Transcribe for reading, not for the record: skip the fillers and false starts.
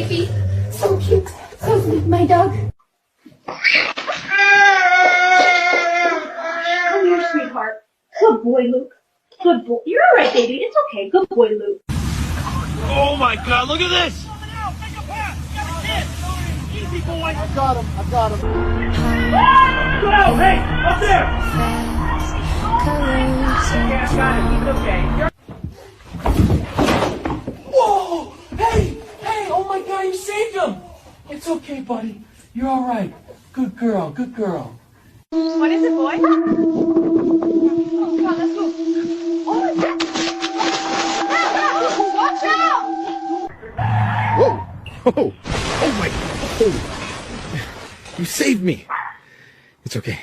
Fifi. So cute. So sweet, my dog. Come here, sweetheart. Good boy, Luke. Good boy. You're all right, baby. It's okay. Good boy, Luke. Oh my God! Look at this. I got him. Go! Hey, up there! Okay, I got him. He's okay. Whoa! Hey! Oh my God, you saved him! It's okay, buddy. You're all right. Good girl. What is it, boy? Come on, let's go. Watch out! Whoa! Oh my! Oh. You saved me. It's okay.